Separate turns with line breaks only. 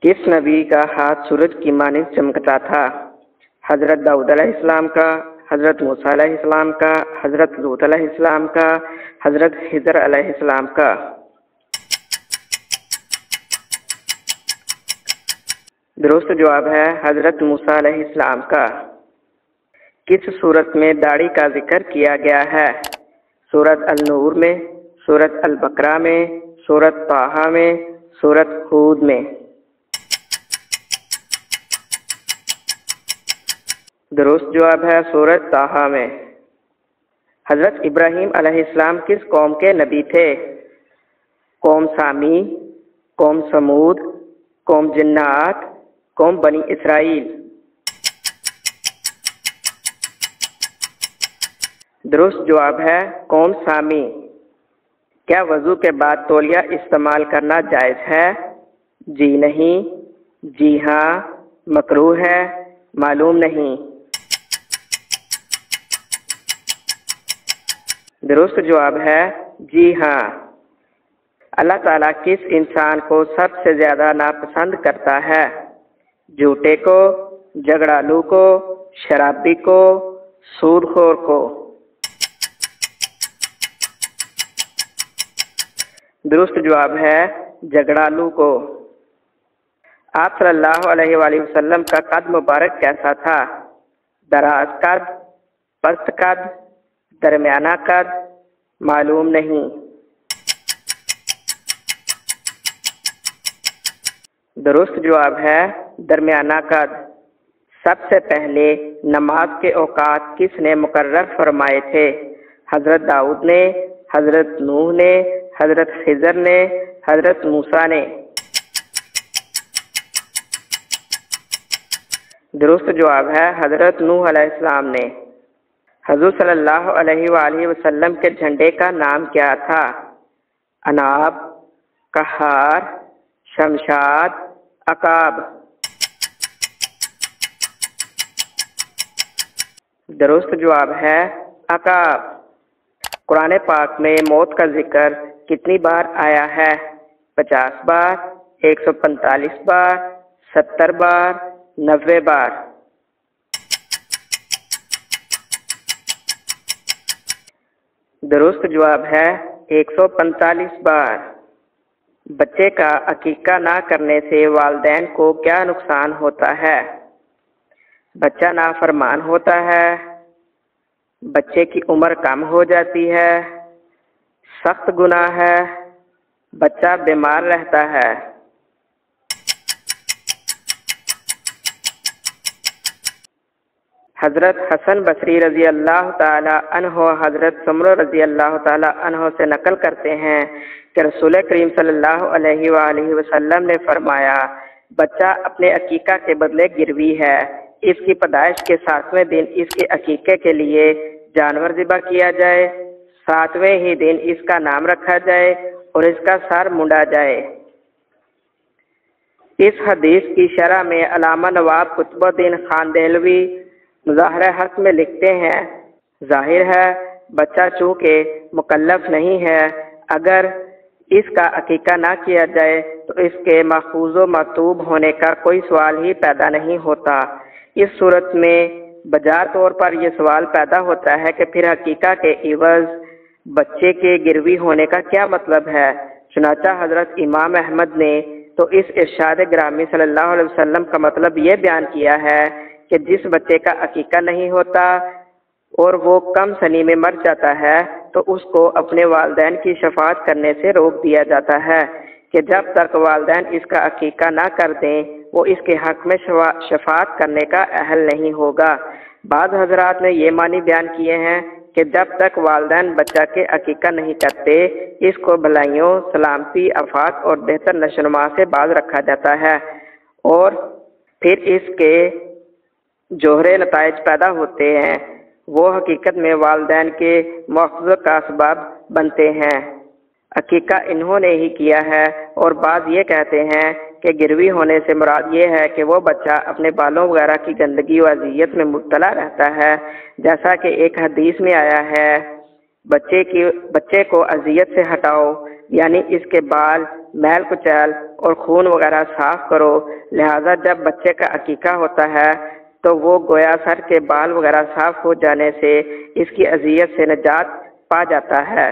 किस नबी का हाथ सूरज की मानिंद चमकता था? हजरत दाऊद अलैहिस्सलाम का, हजरत मूसा अलैहिस्सलाम का, हजरत लूत अलैहिस्सलाम का, हजरत हिजर अलैहिस्सलाम का। दुरुस्त जवाब है हजरत मूसा अलैहिस्सलाम का। किस सूरत में दाढ़ी का जिक्र किया गया है? सूरत अल-नूर में, सूरत अल-बकरा में, सूरत ताहा में, सूरत हूद में। दुरुस्त जवाब है सूरत ताहा में। हजरत इब्राहीम अलैहिस्सलाम किस कौम के नबी थे? कौम सामी, कौम समूद, कौम जिन्नात, कौम बनी इसराइल। दुरुस्त जवाब है कौम सामी। क्या वजू के बाद तौलिया इस्तेमाल करना जायज़ है? जी नहीं, जी हाँ, मकरूह है, मालूम नहीं। दुरुस्त जवाब है जी हाँ। अल्लाह ताला किस इंसान को सबसे ज़्यादा नापसंद करता है? झूठे को, झगड़ालू को, शराबी को, सूदखोर को। दुरुस्त जवाब है झगड़ालू को। आप सल्लल्लाहु अलैहि वसल्लम का कद मुबारक कैसा था? दराज कद, पस्त कद, दरमियाना कद, मालूम नहीं। दुरुस्त जवाब है दरमियाना कद। सबसे पहले नमाज के औकात किसने मुकर्रर फरमाए थे? हजरत दाऊद ने, हजरत नूह ने, हजरत हिजर ने, हजरत मूसा ने। दुरुस्त जवाब है हजरत नूह अलैहिस्सलाम ने। हुज़ूर सल्लल्लाहु अलैहि वसल्लम के झंडे का नाम क्या था? अनाब, कहार, शमशाद, अकाब। दुरुस्त जवाब है अकाब। कुरान पाक में मौत का जिक्र कितनी बार आया है? 50 बार, 145 बार, 70 बार, 90 बार। दुरुस्त जवाब है 145 बार। बच्चे का अकीका ना करने से वालिदैन को क्या नुकसान होता है? बच्चा नाफरमान होता है, बच्चे की उम्र कम हो जाती है, सख्त गुनाह है, बच्चा बीमार रहता है। हजरत हसन बसरी रजी अल्लाह ताला अन्हो हजरत समरो रजी अल्लाह ताला अन्हो से नकल करते हैं कि रसूल करीम सल्लल्लाहु अलैहि वसल्लम ने फरमाया, बच्चा अपने अकीका के बदले गिरवी है। इसकी पैदाइश के 7वें दिन इसके अकीके के लिए जानवर ज़िबा किया जाए, 7वें ही दिन इसका नाम रखा जाए और इसका सर मुंडा जाए। इस हदीस की शरह में अल्लामा नवाब कुतुबुद्दीन खान देहलवी मुज़ाहिर हक में लिखते हैं, जाहिर है बच्चा चूँकि मुकल्लफ नहीं है, अगर इसका अकीका ना किया जाए तो इसके महफूज व मतूब होने का कोई सवाल ही पैदा नहीं होता। इस सूरत में बजार तौर पर यह सवाल पैदा होता है कि फिर अकीका के इवज़ बच्चे के गिरवी होने का क्या मतलब है? चुनाचा हजरत इमाम अहमद ने तो इस इरशाद ग्रामी सल्लल्लाहु अलैहि वसल्लम का मतलब ये बयान किया है कि जिस बच्चे का अकीका नहीं होता और वो कम सनी में मर जाता है तो उसको अपने वालिदैन की शफाअत करने से रोक दिया जाता है कि जब तक वालिदैन इसका अकीका ना कर दें वो इसके हक में शफाअत करने का अहल नहीं होगा। बाद हजरात ने ये मानी बयान किए हैं कि जब तक वालिदैन बच्चा के अकीका नहीं करते इसको भलाइयों, सलामती, आफात और बेहतर नशोनुमा से बाज रखा जाता है और फिर इसके जोहरे नताइज पैदा होते हैं, वो हकीकत में वालिदैन के मुआवज़े का सबब बनते हैं। अकीका इन्होंने ही किया है और बाद ये कहते हैं कि गिरवी होने से मुराद ये है कि वो बच्चा अपने बालों वगैरह की गंदगी व अज़ियत में मुब्तला रहता है, जैसा कि एक हदीस में आया है, बच्चे को अज़ियत से हटाओ, یعنی اس کے بال، میل کچیل اور خون وغیرہ صاف کرو۔ لہذا جب بچے کا عقیقہ ہوتا ہے تو وہ گویا سر کے بال وغیرہ صاف ہو جانے سے اس کی اذیت سے نجات پا جاتا ہے۔